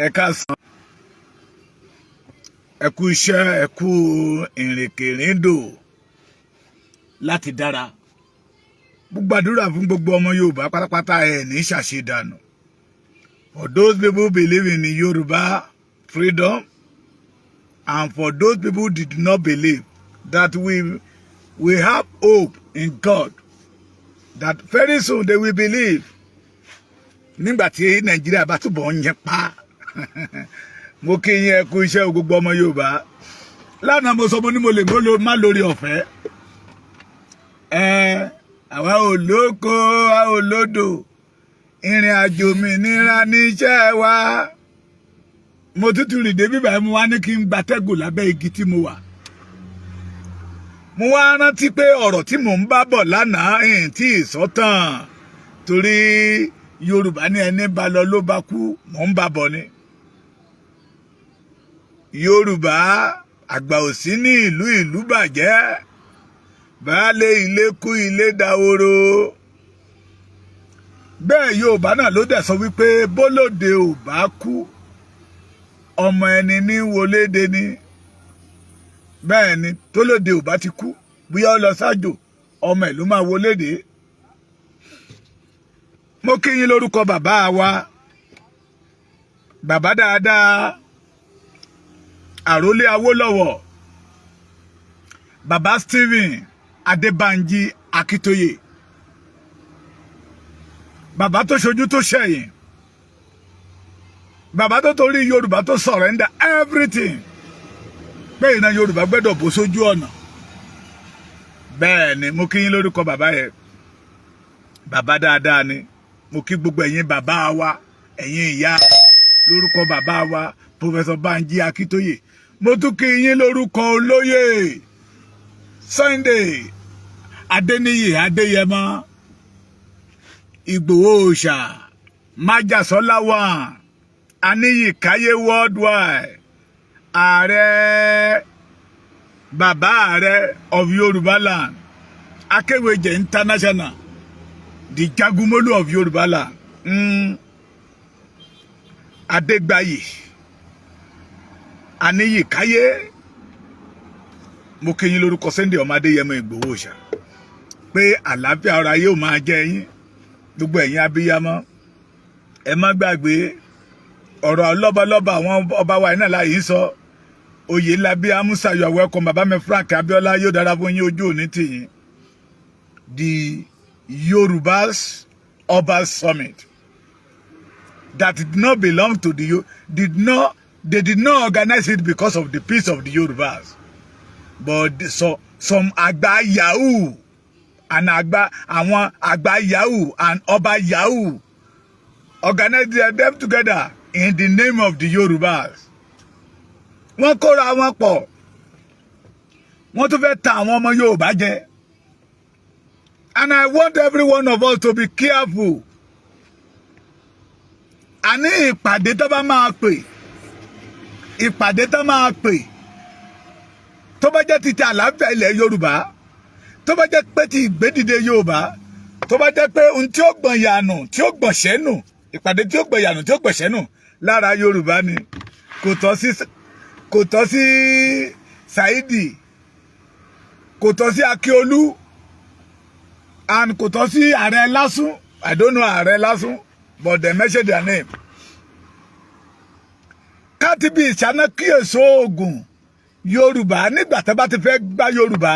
ẹ káàsán, ẹ kú iṣẹ́, ẹ kú ìrìnkèrindò láti dára. Gbogbo àdúrà fún gbogbo ọmọ Yorùbá pátápátá ẹ ní ṣàṣedànù. For those people believing in Yoruba freedom, and for those people who did not believe, that we have hope in God, that very soon they will believe. Nígbà tí Nàìjíríà bá túbọ̀ ń yẹn pa. Mo kí yín ẹ kú iṣẹ́ gbogbo ọmọ Yorùbá. Lánàá mo sọ mo ní mo lè má lórí ọ̀fẹ́. Àwa ò lóko, a ò lódò. Ìrìn àjò mi nira níṣẹ́ wa. Mo tútù rìn dé bíbá mo wá ní kí n gbatẹ́gùn lábẹ́ igi tí mo wà. Mo wá rántí pé ọ̀rọ̀ tí mò ń bá bọ̀ lánàá tí ìsọ̀tàn torí Yorùbá ní ẹni bá lọ ló bá kú, mò ń bá bọ̀ ni. Yorùbá àgbà òsí ní ìlú bàjẹ́, baálé ilé kú ilé dahoro. Bẹ́ẹ̀ Yorùbá náà ló dẹ̀ sọ wípé bólóde ò bá kú, ọmọ ẹni ní wọléde ni. Bẹ́ẹ̀ ni tólóde ò bá ti kú, bóyá ó lọ sájò, ọmọ ẹ̀ ló máa wọléde. Mo kí yín lórúkọ bàbá wa, bàbá dáadáa, àrólé Awólọ́wọ̀, bàbá Stephen Adébánjí Akíntóyè, bàbá tó ṣojú tó ṣẹ̀yìn, bàbá tó torí Yorùbá tó surrender everything pé ìná Yorùbá gbẹ́dọ̀ bó sójú ọ̀nà. Bẹ́ẹ̀ ni mo kí yín lórúkọ bàbá yẹn, bàbá dáadáa ni. Mo kí gbogbo ẹ̀yin bàbá wa, ẹ̀yin ìyá, lórúkọ bàbá wa Professor Bánjí Akíntóyè. Mo tún kí yín lórúkọ olóyè Sunday Adéníyì Adéyẹmọ Ìgbòho Òòṣà Májàsọ́lá one Aníyìkáyé worldwide, ààrẹ bàbá ààrẹ of Yorùbá land, Akéwèjẹ international, the Jagumolu of Yorùbá land, Adégbáyé Aníyìkáyé. Mo kí yín lórúkọ Sunday ọmọ Adéyẹmọ Ìgbòho Òòṣà pé àlàáfíà ọ̀rọ̀ ayé ò máa jẹ yín. Gbogbo ẹ̀yin abiyamọ ẹ má gbàgbé ọ̀rọ̀ lọ́balọ́ba àwọn ọba wa iná láyé ń sọ. Oyè ńlá bí Amusa, you are welcome. Bàbá mi Frank Abiola, yóò dára fún yín, ojú òní tì yín. The Yoruba'S Oba'S summit that did not belong to they did not organize it because of the peace of the Yoruba'S, but some Agba Yahoo and Agba Yahoo and Oba Yahoo organized them together in the name of the Yoruba'S. Wọ́n kóra wọn pọ̀, wọ́n tún fẹ́ ta àwọn ọmọ Yorùbá jẹ. And I want every one of us to be careful. Àní ìpàdé tó bá máa pè, ìpàdé tó máa pè, tó bá jẹ́ ti àlàáfíà ilẹ̀ Yorùbá, tó bá jẹ́ pé ti ìgbédìde Yorùbá, tó bá jẹ́ pé ohun tí ó gbọ̀n yànù, tí ó gbọ̀n ṣẹ́nù, ìpàdé tí ó gbọ̀n yànù, tí ó gbọ̀n ṣẹ́nù lára Yorùbá ni. Kò tọ́ sí Saidi, kò tọ́ sí Akiolu, and kò tọ́ sí Ààrẹ Lásùn. I don't know Ààrẹ Lásùn, but they mention their name. Kátìbí ìṣáná kíyèsí oògùn Yorùbá nígbà tó bá ti fẹ́ gbá Yorùbá,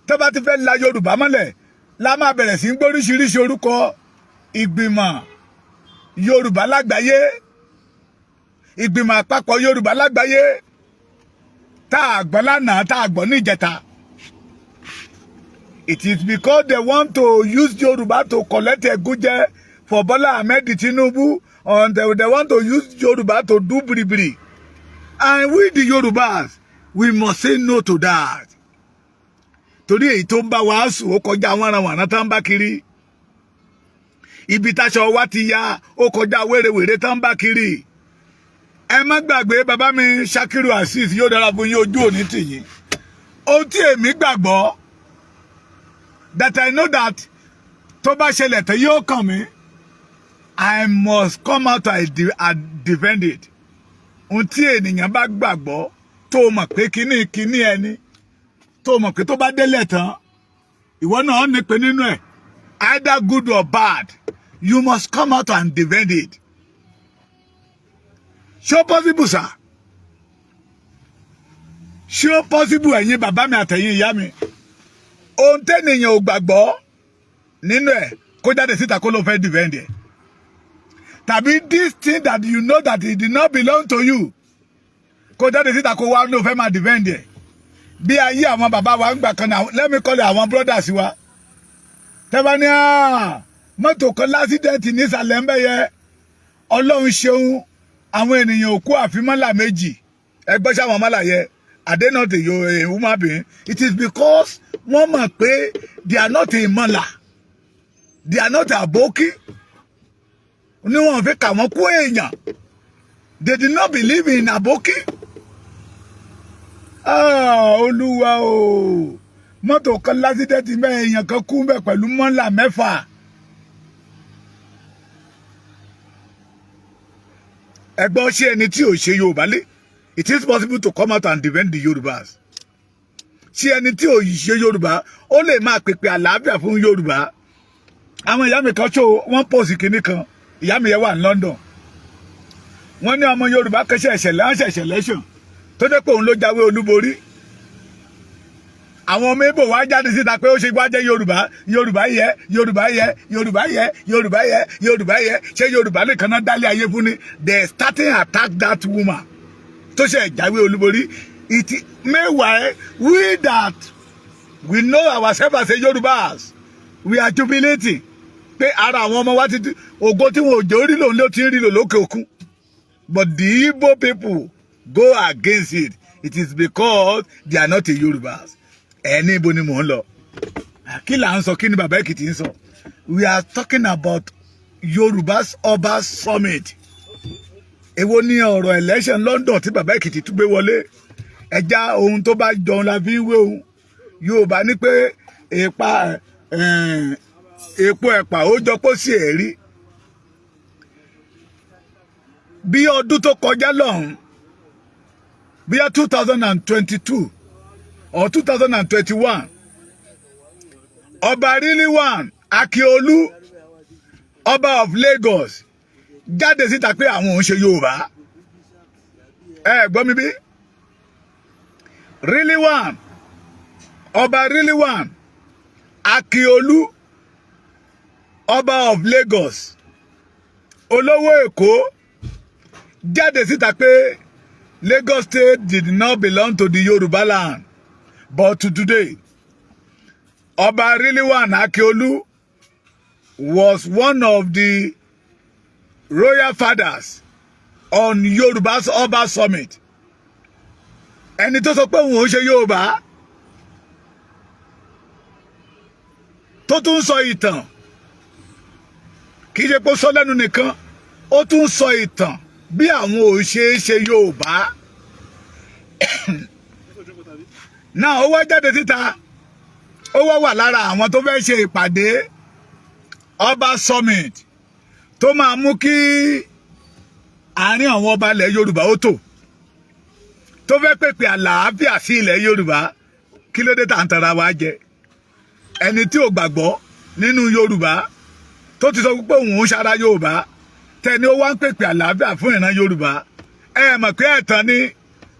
tó bá ti fẹ́ la Yorùbá mọ́lẹ̀, la máa bẹ̀rẹ̀ sí gbóríṣiríṣi orúkọ ìgbìmọ̀ Yorùbá lágbàáyé, ìgbìmọ̀ àpapọ̀ Yorùbá lágbàáyé, tá a gbọ́ lánàá, tá a gbọ́ níjẹta. It is because they want to use Yoruba to collect a Eguje for Bola Ahmed Tinubu, and they want to use Yoruba to do bribri. And we the Yoruba'S, we must say no to that. Torí èyí tó ń bá wa sùn ó kọjá wọ́nranwọ̀nran tá ń bá kiri. Ibi táṣọ wa ti ya ó kọjá wérewère tá ń bá kiri. Ẹ má gbàgbé bàbá mi Shakiru Azeez, yóò dára fún yín, ojú òní tì yín. Ohun tí èmi gbàgbọ́, that I know that tó bá ṣẹlẹ̀ tẹ́ yóò kàn mí, I must come out and defend it. ohun tí ènìyàn bá gbàgbọ́ tó mọ̀ pé kíní ẹni tó mọ̀ pé tó bá délẹ̀ tán ìwọ náà ní pé nínú ẹ̀ either good or bad you must come out and defend it. Ṣé ó possible sir? Ṣé ó possible ẹ̀yin bàbá mi àtẹ̀yin ìyá mi ohun tẹ́nìyàn ò gbàgbọ́ nínú ẹ̀ kó jáde síta kó ló fẹ́ defend ẹ̀ tàbí this thing that you know that it did not belong to you kó jáde síta kó wá ló fẹ́ máa defend ẹ̀ bí ayé àwọn bàbá wa ń gbà kan náà let me call it àwọn brothers wa tẹ́bá ní mọ́tò kan lásìdẹ́ǹtì nísàlẹ̀ ń bẹ́ yẹ ọlọ́run ṣeun àwọn ènìyàn òkú àfimọ́là méjì ẹgbẹ́ sáwọn mọ́là yẹ are they not a human being? It is because wọ́n mọ̀ pé they are not a mọ́là they are not a aboki ní wọ́n fi kà wọ́n kú èèyàn they did not believe in aboki. Olúwa o mọ́tò kan lásìdẹ́ǹtì mẹ́ èèyàn kan kú bẹ́ẹ̀ pẹ̀lú mọ́là mẹ́fà. Ẹgbọ́n ṣé ẹni tí ò ṣe Yorùbá lé it is possible to come out and defend the Yoruba'S. Ṣé ẹni tí ò ṣe Yorùbá ó lè máa pèpè àlàáfíà fún Yorùbá. Àwọn ìyá mi kan ṣó wọ́n pòsì kìíní kan ìyá mi yẹn wà ní London wọ́n ní ọmọ Yorùbá kan ṣẹ̀ṣẹ̀ election tó jẹ́ pé òun ló jáwé olúborí àwọn ọmọ Ìgbò wá jáde síta pé ó ṣe wá jẹ́ Yorùbá yẹ ṣé Yorùbá nìkan náà dálé ayé fún ni they starting attack that woman tó ṣe jáwé olúborí it meanwhile we that we know ourselves as a Yoruba'S we are jubilating pé ara àwọn ọmọ wa ti ògo tí wọn ò jẹ́ orí lòun ló ti ń rí lò lókè òkun but the Igbo people go against it it is because they are not a Yoruba'S. Ẹni ibo ni mò ń lọ kí là ń sọ kí ni bàbá Èkìtì ń sọ we are talking about Yoruba'S Oba'S summit èwo ni ọ̀rọ̀ election London tí bàbá Èkìtì tún gbé wọlé ẹja ohun tó bá jọun la fi ń wé ohun Yorùbá ní pé èpo ẹ̀pà ó jọ pọ̀ sí ẹ̀rí bí ọdún tó kọjá lọ́hùn bí 2022 or 2021 Ọba Rilwan Akiolu Ọba of Lagos jáde síta pé àwọn òun ṣe Yorùbá gbọ́ mi bí Ọba Rilwan Akiolu Ọba of Lagos olówó Èkó jáde síta pé Lagos State did not belong to the Yoruba land. But today, Oba Rilwan Akiolu was one of the royal fathers on Yoruba'S Oba'S summit. Ẹni tó sọ pé òun ò ṣe Yorùbá tó tún sọ ìtàn kì í ṣe pé ó sọ lẹ́nu nìkan ó tún sọ ìtàn bí àwọn ò ṣe Yorùbá. Náà ó wá jáde síta ó wá lára àwọn tó fẹ́ ṣe ìpàdé Ọba summit tó máa mú kí àárín àwọn ọba ilẹ̀ Yorùbá ó tò tó fẹ́ pèpè àlàáfíà sí ilẹ̀ Yorùbá kí ló dé tá à ń tara wa jẹ ẹni tí ò gbàgbọ́ nínú Yorùbá tó ti sọ pé òun ń ṣara Yorùbá tẹni ó wá ń pèpè àlàáfíà fún ìran Yorùbá mọ̀ pé ẹ̀tàn ni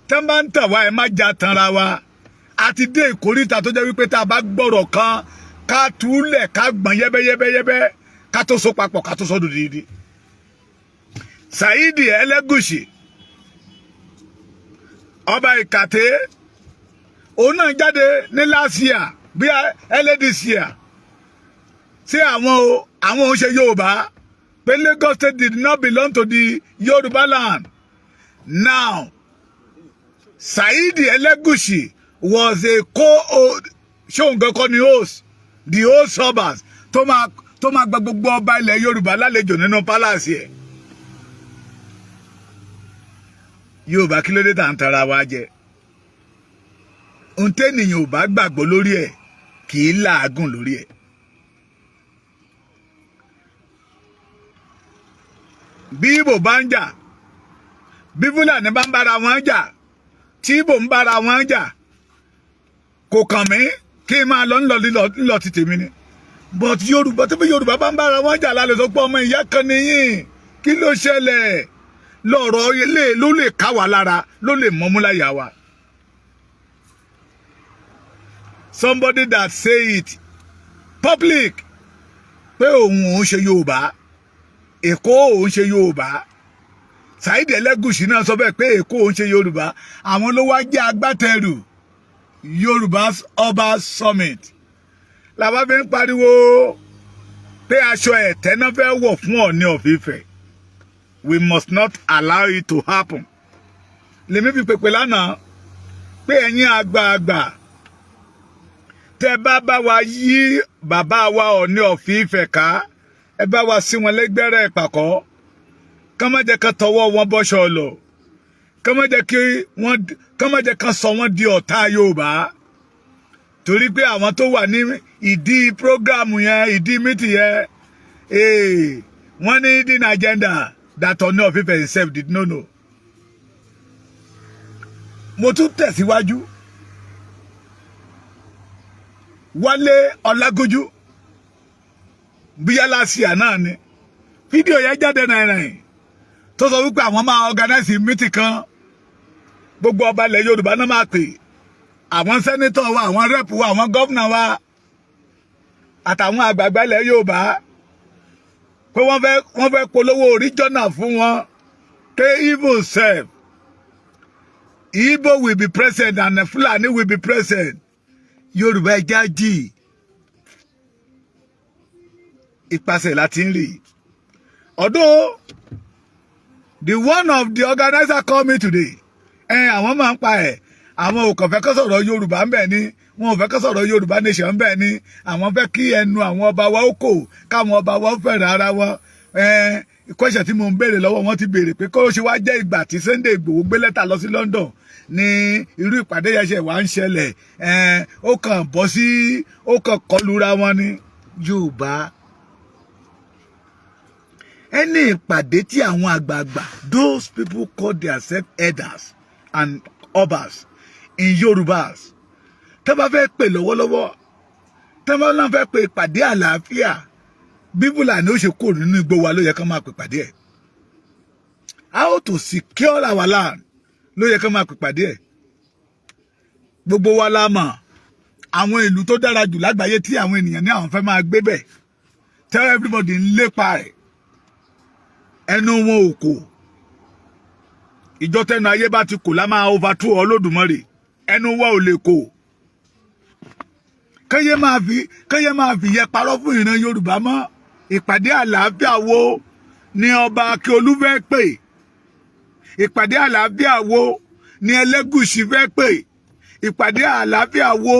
tẹ́ bá ń tàn wá ẹ má já tanra wa àti dé ìkórìtà tó jẹ́ wípé tá a bá gbọ́rọ̀ kan ká túlẹ̀ ká gbọ̀n yẹ́bẹ́yẹ́bẹ́yẹ́bẹ́ ká tó so papọ̀ ká tó sọ dòdìdì. Saidi Elegusi ọba Ìkàtẹ́ òun náà jáde ní last year bí this year sí àwọn òun ṣe Yorùbá pé Lagos State did not belong to the Yoruba land. Now Saidi Elegusi was a host the host Oba'S tó máa gba gbogbo ọba ilẹ̀ Yorùbá lálejò nínú palace ẹ̀. Yorùbá kí ló dé tá à ń tara wa jẹ ohun tẹ́nìyàn ò bá gbàgbọ́ lórí ẹ̀ kì í làágùn lórí ẹ̀. bí Ìgbò bá ń jà bí Fúlàní bá ń bára wọn jà tí Ìgbò ń bára wọn jà kò kàn mí kí n máa lọ ńlọ ti tèmi ni but Yorùbá tó bí Yorùbá bá ń bára wọn jà lálẹ́ tó pọ̀ ọmọ ìyá kan nìyí kí ló ṣẹlẹ̀ lọ́rọ̀ ilé ló lè ká wa lára ló lè mọ́mú láyà wa. Somebody that say it public pé òun ò ń ṣe Yorùbá Èkó ò ń ṣe Yorùbá Saheed Elegusi náà sọ bẹ́ẹ̀ pé Èkó ò ń ṣe Yorùbá àwọn ló wá jẹ́ agbátẹrù Yoruba'S Oba'S Summit làwọn fi ń pariwo pé aṣọ ẹ̀tẹ́ náà fẹ́ wọ̀ fún Ọọ̀ni of Ifẹ̀. We must not allow it to happen. Lèmi fi pèpè lánàá pé ẹ̀yin àgbààgbà tẹ́ bá wa yí bàbá wa Ọọ̀ni of Ifẹ̀ ká ẹ bá wa sí wọn lẹ́gbẹ̀rẹ̀ ìpàkọ́ kán má jẹ́ kán tọwọ́ wọn bọ́ṣọ lọ kán má jẹ́ kán sọ wọ́n di ọ̀tá Yorùbá torí pé àwọn tó wà ní ìdí prógrámù yẹn ìdí mítì yẹn wọ́n ní hidden agenda that Ọọ̀ni of Ifẹ̀ himself did not know. Mo tún tẹ̀síwájú Wálé Ọlágójú bíyálà sí àná ni fídíò yẹn jáde náírà tó sọ wípé àwọn máa organize meeting kan gbogbo ọba ilẹ̀ Yorùbá náà máa pè àwọn sẹ́nítọ̀ wa àwọn rẹ́pù wa àwọn gọ́vnà wa àtàwọn àgbààgbà ilẹ̀ Yorùbá pé wọ́n fẹ́ polówó regional fún wọn pé Igbo self Igbo will be present and Fulani will be present Yorùbá ẹja jì ìpàṣẹ láti ń rí although the one of the organizer called me today àwọn máa ń pa àwọn ò kàn fẹ́ kó sọ̀rọ̀ Yorùbá ń bẹ̀ ni wọn ò fẹ́ kó sọ̀rọ̀ Yorùbá nation ń bẹ̀ ni àwọn fẹ́ kí ẹnu àwọn ọba wa ó kò káwọn ọba wa ó fẹ̀rẹ̀ ara wọn question tí mo ń béèrè lọ́wọ́ wọn ti béèrè pé kó ṣe wá jẹ́ ìgbà tí Sunday Igboho gbé lẹ́tà lọ sí London ní irú ìpàdé yẹn ṣe wá ń ṣẹlẹ̀ ó kàn bọ́ sí ó kàn kọlura wọn ní Yorùbá ẹni ìpàdé tí àwọn àgbààgbà those people call themselves elders and Oba'S in Yoruba'S tẹ́ bá fẹ́ pè lọ́wọ́lọ́wọ́ tẹ́ bá náà fẹ́ pè ìpàdé àlàáfíà bí Fúlàní ó ṣe kó nínú igbó wa ló yẹ kán máa pè pàdé ẹ̀ how to secure our land ló yẹ kán máa pè pàdé ẹ̀ gbogbo wa la mọ̀ àwọn ìlú tó dára jù lágbàáyé tí àwọn ènìyàn ní àwọn fẹ́ máa gbé bẹ̀ tell everybody ń lépa ẹ̀ ẹnu wọn ò kò ìjọ tẹnu ayé bá ti kò lá máa overthrow Olódùmarè ẹnu wa ò lè kò kẹ́yẹ́ máa fi yẹ parọ́ fún ìran Yorùbá mọ́ ìpàdé àlàáfíà wo ni ọba Akiolu fẹ́ pè ìpàdé àlàáfíà wo ni Elegusi fẹ́ pè ìpàdé àlàáfíà wo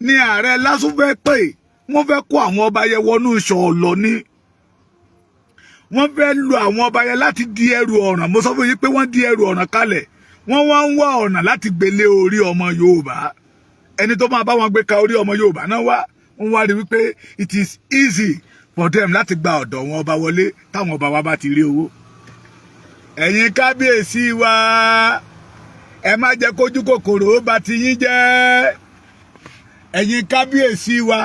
ni ààrẹ Lásù fẹ́ pè wọ́n fẹ́ kó àwọn ọba yẹn wọnú ṣọ̀ọ̀lọ̀ ni wọ́n fẹ́ lu àwọn ọba yẹn láti di ẹrù ọ̀ràn mo sọ fún yín pé wọ́n di ẹrù ọ̀ràn kalẹ̀ wọ́n wá ń wá ọ̀nà láti gbélé orí ọmọ Yorùbá ẹni tó máa bá wọn gbé ka orí ọmọ Yorùbá náà wọ́n wá rí wípé it is easy for them láti gba ọ̀dọ̀ wọn ọba wọlé táwọn ọba wa bá ti rí owó. ẹ̀yin kábíyèsí wa ẹ má jẹ́ kójú kòkòrò ó bá ti yín jẹ́ ẹ̀yin kábíyèsí wa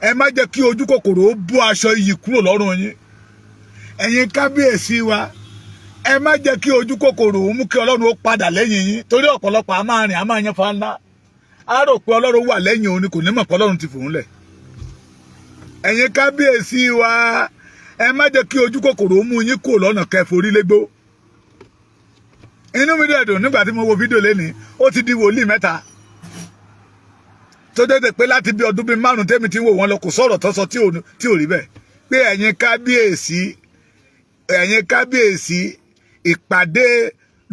ẹ má jẹ́ kí ojú kòkòrò ó bú aṣọ iyì kúrò lọ́rùn yín ẹ̀yin kábíyèsí wa ẹ má jẹ́ kí ojú kòkòrò ó mú kí Ọlọ́run ó padà lẹ́yìn yín torí ọ̀pọ̀lọpọ̀ a máa rìn a máa yan fanda a rò pé Ọlọ́run wà lẹ́yìn òun ni kò ní mọ̀ pé Ọlọ́run ti fòun lẹ̀ ẹ̀yin kábíyèsí wa ẹ má jẹ́ kí ojú kòkòrò ó mú yín kúrò lọ́nà kẹforí légbó inú mi dẹ̀ dùn nígbà tí mo wo fídíò lẹ́ni ó ti di wòlíì mẹ́ta tó dédé pé láti bí ọdún bíi 5 tẹ́mi tí ń wò wọ́n lọ kò sọ̀rọ̀ tó sọ tí ò rí bẹ́ẹ̀ pé ẹ̀yin kábíyèsí ìpàdé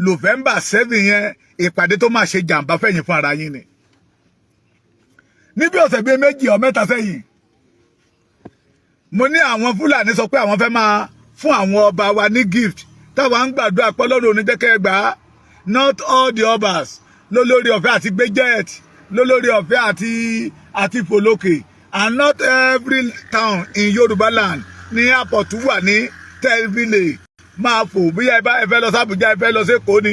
November 7 yẹn ìpàdé tó máa ṣe jàǹbá fẹ̀yìn fún ara yín ni níbi ọ̀sẹ̀ bíi 2 or 3 sẹ́yìn mo ní àwọn Fúlàní sọ pé àwọn fẹ́ máa fún àwọn ọba wa ní gift táwa ń gbàdúrà pé Ọlọ́run oníjẹ́kẹ́ gbà á not all the Oba'S lólórí ọ̀fẹ́ àti gbé jet lólórí ọ̀fẹ́ àti fòlókè and not every town in Yorùbá land ní airport wà ní 10 village máa fò bí ẹ fẹ́ lọ sábùjá ẹ fẹ́ lọ sí Èkó ni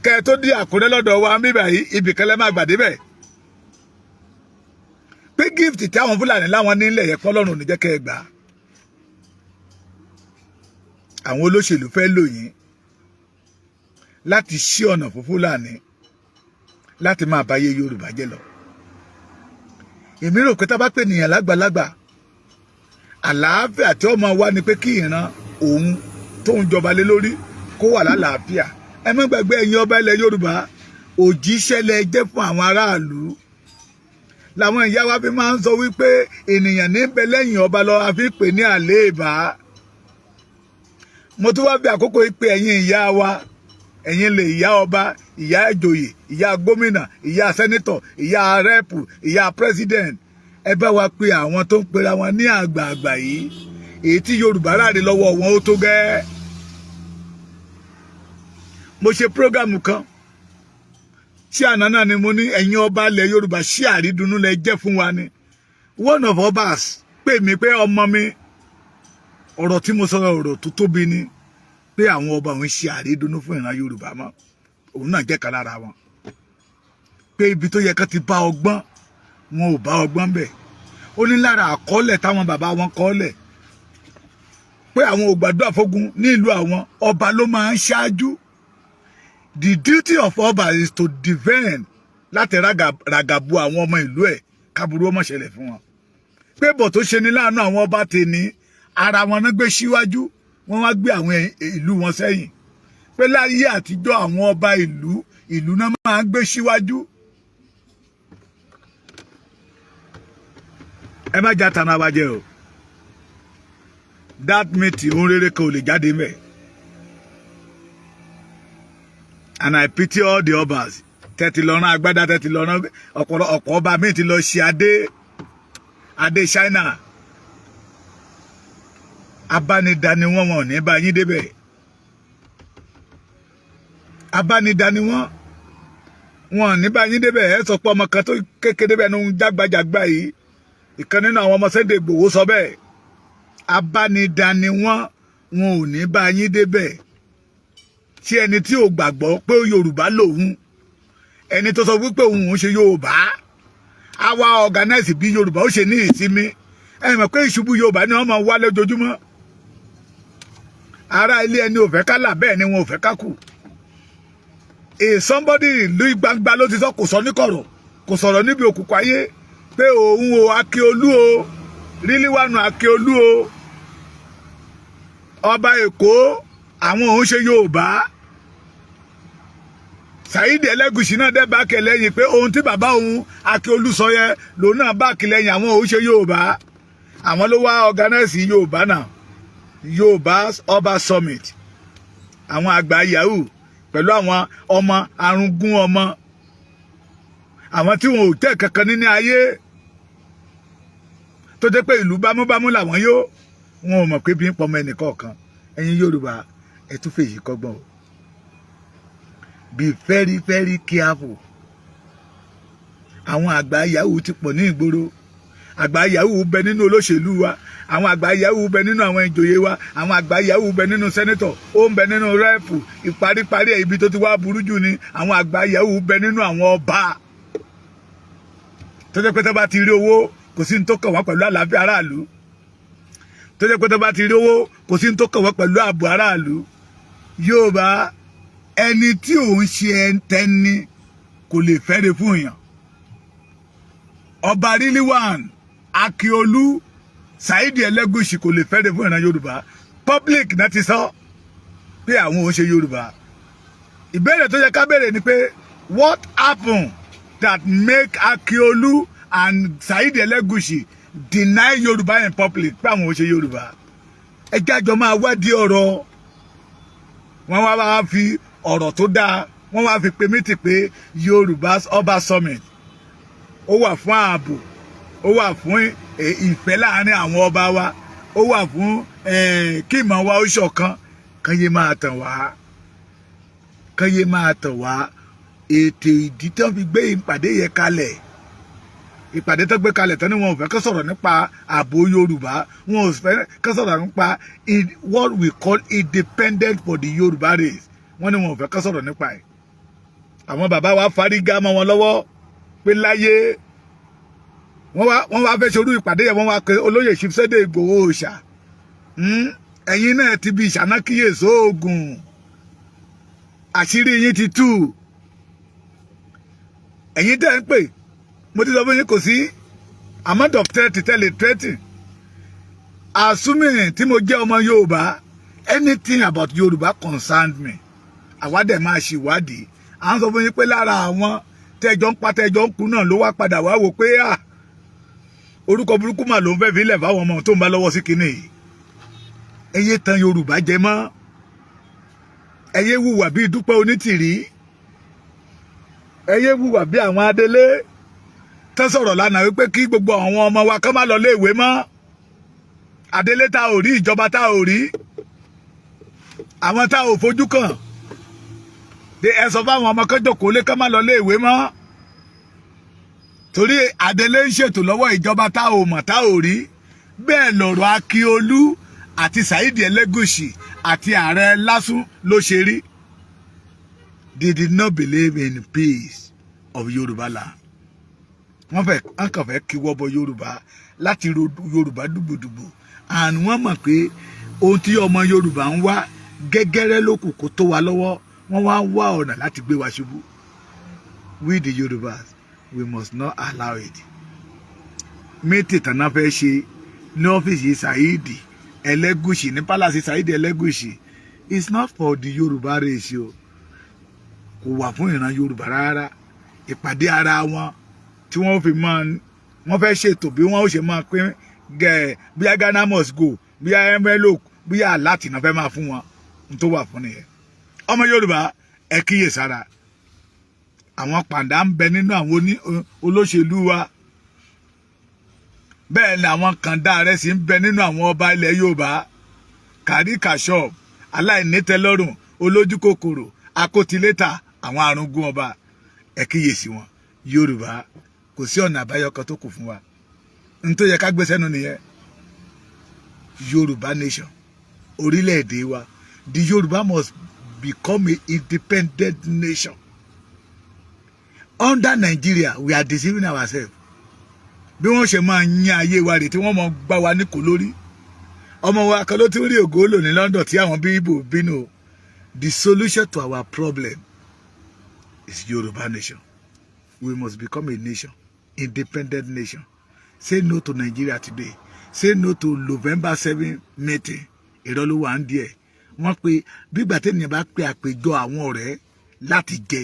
kẹ́ tó dí Àkúrẹ́ lọ́dọ̀ wa bíbà yìí ibìkan lẹ́ máa gbà débẹ̀ pé gift tí àwọn Fúlàní láwọn nílẹ̀ yẹn pọ́lọ́run ò ní jẹ́ kẹ́ ẹ gbà àwọn olóṣèlú fẹ́ lò yín láti ṣí ọ̀nà fún Fúlàní láti máa báyé Yorùbá jẹ́ lọ èmi rò pé tá bá pè nìyàn lágbàlagbà àlàáfíà tí ọmọ wa ni pé kí ìran òun tó ń jọba lé lórí kó wà lálàáfíà ẹ má gbàgbé ẹ̀yin ọba ilẹ̀ Yorùbá òjíṣẹ́ lẹ jẹ́ fún àwọn aráàlú làwọn ìyá wa fi máa ń sọ wípé ènìyàn níbẹ̀ lẹ́yìn ọba lọ a fi pè ní àléèbá mo tún wá fi àkókò pé ẹ̀yin ìyá wa ẹ̀yin lè ìyá ọba ìyá ìjòyè ìyá gómìnà ìyá sẹ́nítọ̀ ìyá rẹ́pù ìyá president ẹ bá wa pe àwọn tó ń pera wọn ní àgbààgbà yìí èyí tí Yorùbá ráre lọ́wọ́ wọn ó tó gẹ́ mo ṣe prógámù kan tí àná náà ni mo ní ẹ̀yin ọba ilẹ̀ Yorùbá ṣí àrídùnnú lẹ jẹ́ fún wa ni one of Oba'S pè mí pé ọmọ mi ọ̀rọ̀ tí mo sọ ọ̀rọ̀ tó tóbi ni pé àwọn ọba òun ṣe àrídùnnú fún ìran Yorùbá mọ́ òun náà jẹ́ kan lára wọn pé ibi tó yẹ ká ti bá ọgbọ́n wọn ò bá ọgbọ́n bẹ̀ ó ní lára àkọọ́lẹ̀ táwọn bàbá wọn kọ́ọ́lẹ̀ pé àwọn ò gbàdúrà fógun ní ìlú àwọn ọba ló máa ń ṣáájú the duty of Oba'S is to defend láti ràgàbù àwọn ọmọ ìlú ẹ̀ kábúrú ọmọ ṣẹlẹ̀ fún wọn pé bọ̀ tó ṣe ní láàánú àwọn ọba tèmi ara wọn náà gbé síwájú wọ́n wá gbé àwọn ìlú wọn sẹ́yìn pé láyé àtijọ́ àwọn ọba ìlú náà máa ń gbé síwájú ẹ má já tana wa jẹ o that meeting ohun rere kan ò lè jáde mẹ́ and I pity all the Oba'S tẹ́tí lọ́rán agbádá tẹ́tí lọ́rán ọ̀pọ̀ ọba mi ti lọ ṣe adé China abánidani wọn ò ní bá yín débẹ̀ abánidani wọn ò ní bá yín débẹ̀ ẹ sọ pé ọmọ kan tó kékeré bẹ́ẹ̀ ní jágbajàgba yìí ìkan nínú àwọn ọmọ Sunday Igboho sọ bẹ́ẹ̀ abánidani wọn ò ní bá yín débẹ̀ tí ẹni tí ò gbàgbọ́ pé Yorùbá lòun ẹni tó sọ wípé òun ò ṣe Yorùbá àwa Organise bí Yorùbá ó ṣe ní ìsinmi ẹ mọ̀ pé ìṣubú Yorùbá ni wọ́n máa wá lójoojúmọ́ ará ilé ẹni ò fẹ́ ká là bẹ́ẹ̀ ni wọn ò fẹ́ ká kù somebody ìlú gbangba ló ti sọ kò sọ ní kọ̀rọ̀ kò sọ̀rọ̀ níbi òkùnkùn ayé pé òun o Akiolu o Rílíwánu Akiolu o ọba Èkó àwọn òun ṣe Yorùbá Saheed Elegusi náà dẹ́ báàkì lẹ́yìn pé ohun tí bàbá òun Akiolu sọ yẹ lòun náà báàkì lẹ́yìn àwọn òun ṣe Yorùbá àwọn ló wá Organise Yorùbá náà Yoruba'S Oba'S Summit àwọn àgbà yahoo pẹ̀lú àwọn ọmọ arúgún ọmọ àwọn tí wọn ò tẹ́ kankan nínú ayé tó jẹ́ pé ìlú bámúbámú làwọn yóò wọn ò mọ̀ pé bí ń pọmọ ẹnìkọ̀ọ̀kan ẹ̀yin Yorùbá ẹ tún fèyí kọ́gbọ́n o be very very careful àwọn àgbà yahoo ti pọ̀ ní ìgboro àgbà yahoo bẹ nínú olóṣèlú wa àwọn àgbà yahoo bẹ nínú àwọn ìjòyè wa àwọn àgbà yahoo bẹ nínú sẹ́nẹ́tọ̀ ó ń bẹ nínú rẹ́ẹ̀pù ìparíparí ẹ̀ ibi tó ti wá burú jù ni àwọn àgbà yahoo bẹ nínú àwọn ọba tó jẹ́ pé tó bá ti rí owó kò sí ní tó kàn wá pẹ̀lú àlàáfíà aráàlú tó jẹ́ pé tó bá ti rí owó kò sí ní tó kàn wá pẹ̀lú ààbò aráàlú Yorùbá ẹni tí òun ṣe ẹntẹni kò lè fẹ́re fún èèyàn ọba Rílíwánu Akiolu Saheed Elegusi kò lè fẹ́re fún ìran Yorùbá public náà ti sọ pé àwọn òun ṣe Yorùbá ìbéèrè tó yẹ ká béèrè ni pé what happened that make Akiolu and Saheed Elegusi deny Yorùbá in public pé àwọn òun ṣe Yorùbá ẹ jájọ máa wádìí ọ̀rọ̀ wọ́n wá fi ọ̀rọ̀ tó dáa wọ́n wá fi pe mítì pé Yoruba'S Oba'S Summit ó wà fún ààbò ó wà fún ìfẹ́ láàrin àwọn ọba wa ó wà fún kí ìmọ̀ wa ó ṣọ̀kan kán yé máa tàn wá ètò ìdí tí wọ́n fi gbé ìpàdé yẹn kalẹ̀ ìpàdé tó gbé kalẹ̀ tán ni wọn ò fẹ́ kó sọ̀rọ̀ nípa ààbò Yorùbá, wọn ò fẹ́ kó sọ̀rọ̀ nípa what we call independent for the Yorùbá race, wọ́n ní wọn ò fẹ́ kó sọ̀rọ̀ nípa ẹ̀. Àwọn bàbá wa fárígá mọ́ wọn lọ́wọ́ pé láyé wọ́n wá fẹ́ ṣorú ìpàdé yẹn, wọ́n wá pé olóyè Sunday Igboho Òòṣà, ẹ̀yin náà ti bí ìṣáná kíyèsí oògùn, àṣírí yín ti tú. Ẹ̀yin tẹ́ ń pè, mo ti sọ fún yín kò sí amount of threat tẹ́lẹ̀ threatening. Assuming tí mo jẹ́ ọmọ Yorùbá, anything about Yorùbá concerned me, àwa dẹ̀ máa ṣèwádìí. À ń sọ fún yín pé lára àwọn tẹ́jọ́ ń pa tẹ́jọ́ ń kú náà ló wá padà wá wò pé orúkọ burúkú mà ló ń fẹ́ fi lẹ̀ fáwọn ọmọ tó ń bá lọ́wọ́ sí kinní yìí. Ẹ yé tan Yorùbá jẹ mọ́, ẹ yé wùwà bíi Dúpẹ́ Onítìrí, ẹ yé wùwà bí àwọn Adélé tán sọ̀rọ̀ lánàá wípé kí gbogbo àwọn ọmọ wa kán má lọ léèwé mọ́. Adélé tá ò rí, ìjọba tá ò rí, àwọn tá ò fojú kàn, ẹ sọ fáwọn ọmọ kan jókòó lé kán má lọ léèwé mọ́. Torí Adélé ń ṣètò lọ́wọ́ ìjọba tá ò mọ̀ tá ò rí. Bẹ́ẹ̀ lọ̀rọ̀ Akiolu àti Saheed Elegusi àti ààrẹ Lásùn ló ṣe rí. They did not believe in peace of Yorùbá land. Wọ́n kàn fẹ́ kí wọ́bọ Yorùbá láti ro Yorùbá dùgbòdùgbò. And wọ́n mọ̀ pé ohun tí ọmọ Yorùbá ń wá gẹ́gẹ́rẹ́ lókù kó tó wa lọ́wọ́, wọ́n wá ń wá ọ̀nà láti gbé wa ṣubú. We the Yorubas, we must not allow it. Méjì tàná fẹ́ ṣe ní ọ́fíìsì Saheed Elegusi, ní palace Saheed Elegusi, it's not for the Yorùbá race o. Kò wà fún ìran Yorùbá rárá. Ìpàdé ara wọn tí wọ́n fi máa, wọ́n fẹ́ ṣètò bí wọ́n ó ṣe máa pín bí i Ghana must go, bí i envelope, bí i aláàtì náà fẹ́ máa fún wọn n tó wà fún nìyẹn. Ọmọ Yorùbá ẹ kíyèsára, àwọn pàǹdà ń bẹ nínú àwọn olóṣèlú wa, bẹ́ẹ̀ ni àwọn kàńdá rẹ̀ sì ń bẹ nínú àwọn ọba ilẹ̀ Yorùbá. Kàríkàṣọ́, aláìnítẹ́lọ́rùn, olójú kòkòrò, akótilétà, àwọn arúgbó ọba, ẹ kíyèsí wọn. Yorùbá kò sí ọ̀nà àbáyọ kan tó kù fún wa. N tó yẹ ká gbé sẹ́nu nìyẹn. Yorùbá nation, orílẹ̀-èdè wa. The Yorùbá must become an independent nation. Under Nigeria, we are deceiving ourselves. Bí wọ́n ṣe máa ń yan ayé wa rè tí wọ́n mọ̀ gbá wa ní kò lórí. Ọmọ wa kan ló ti rí ògo lò ní London tí àwọn bíbò bínú. The solution to our problem is Yorùbá nation. We must become a nation, independent nation. Say no to Nigeria today. Say no to November 7 meeting. Ìrọ̀lú wà ń díẹ̀. Wọ́n pe bígbà tẹ́nìyàn bá pe àpéjọ àwọn ọ̀rẹ́ láti jẹ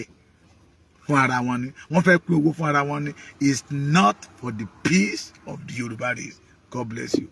fún ara wọn ni. Wọ́n fẹ́ pín owó fún ara wọn ni. It's not for the peace of the Yorùbá race. God bless you.